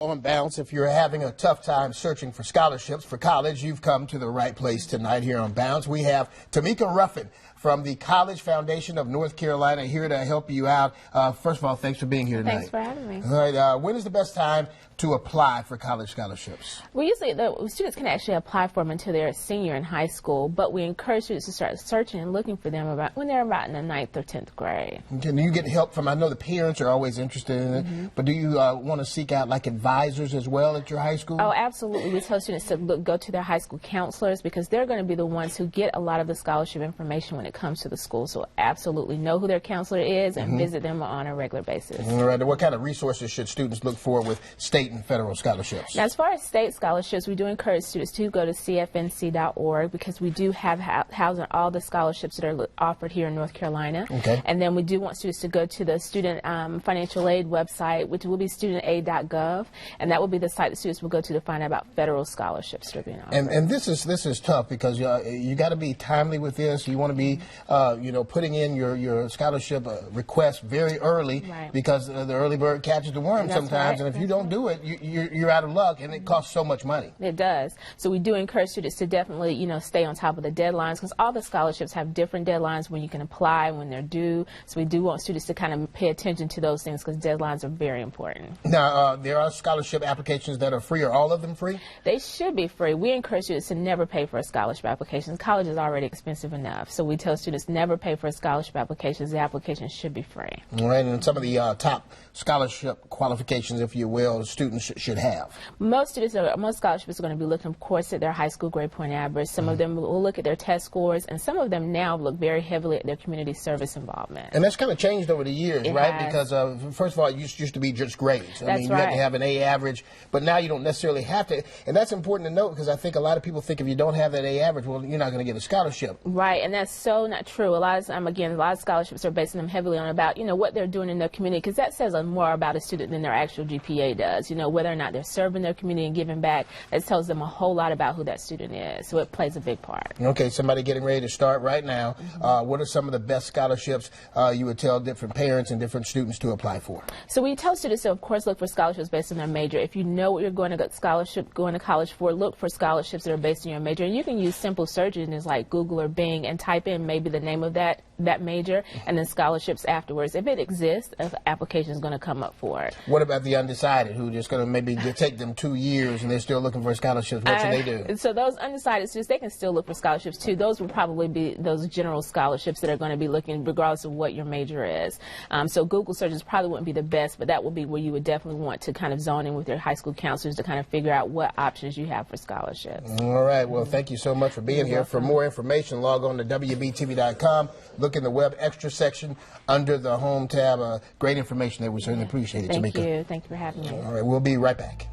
On Bounce, if you're having a tough time searching for scholarships for college, you've come to the right place tonight here on Bounce. We have Tamika Ruffin from the College Foundation of North Carolina here to help you out. First of all, thanks for being here tonight. Thanks for having me. All right, when is the best time to apply for college scholarships? Well, usually the students can actually apply for them until they're a senior in high school, but we encourage students to start searching and looking for them when they're about in the 9th or 10th grade. Can you get help from, I know the parents are always interested in it, but do you want to seek out like advisors as well at your high school? Oh, absolutely. We tell students to go to their high school counselors because they're going to be the ones who get a lot of the scholarship information when it comes to the school. So absolutely know who their counselor is and visit them on a regular basis. All right. What kind of resources should students look for with state and federal scholarships? Now, as far as state scholarships, we do encourage students to go to cfnc.org because we do have housing all the scholarships that are offered here in North Carolina. Okay. And then we do want students to go to the student financial aid website, which will be studentaid.gov, and that will be the site that students will go to find out about federal scholarships that are being offered. And this is tough because you got to be timely with this. You want to be putting in your scholarship request very early, right, because the early bird catches the worm sometimes, right. and if you don't do it, you're out of luck, and it costs so much money. It does. So we do encourage students to definitely stay on top of the deadlines because all the scholarships have different deadlines when you can apply, when they're due. So we do want students to kind of pay attention to those things because deadlines are very important. Now, there are scholarship applications that are free. Are all of them free? They should be free. We encourage students to never pay for a scholarship application. College is already expensive enough. So we tell students never pay for a scholarship applications. The application should be free. All right, and some of the top scholarship qualifications, if you will, students should have. Most scholarships are going to be looking, of course, at their high school grade point average. Some of them will look at their test scores, and some of them now look very heavily at their community service involvement. And that's kind of changed over the years, right? Has. Because first of all, it used to be just grades. That's you right. had to have an A average, but now you don't necessarily have to. And that's important to note because I think a lot of people think if you don't have that A average, well, you're not going to get a scholarship. Right, and that's so not true. A lot of scholarships are basing them heavily on about, what they're doing in their community, because that says more about a student than their actual GPA does. Whether or not they're serving their community and giving back, that tells them a whole lot about who that student is. So it plays a big part. Okay, somebody getting ready to start right now. What are some of the best scholarships you would tell different parents and different students to apply for? So we tell students to, of course, look for scholarships based on their major. If you know what you're going to college for, look for scholarships that are based on your major. And you can use simple search engines like Google or Bing and type in maybe the name of that major and then scholarships afterwards. If it exists, an application is going to come up for it. What about the undecided who just going to maybe take them 2 years and they're still looking for scholarships? What should they do? So those undecided students, they can still look for scholarships too. Those will probably be those general scholarships that are going to be looking regardless of what your major is. So Google searches probably wouldn't be the best, but that would be where you would definitely want to kind of zone in with your high school counselors to kind of figure out what options you have for scholarships. All right. Well, thank you so much for being here. For more information, log on to WBTV.com. Look in the web extra section under the home tab. Great information there. We certainly appreciate it, Thank Tamika. you. Thank you for having me. All right. We'll be right back.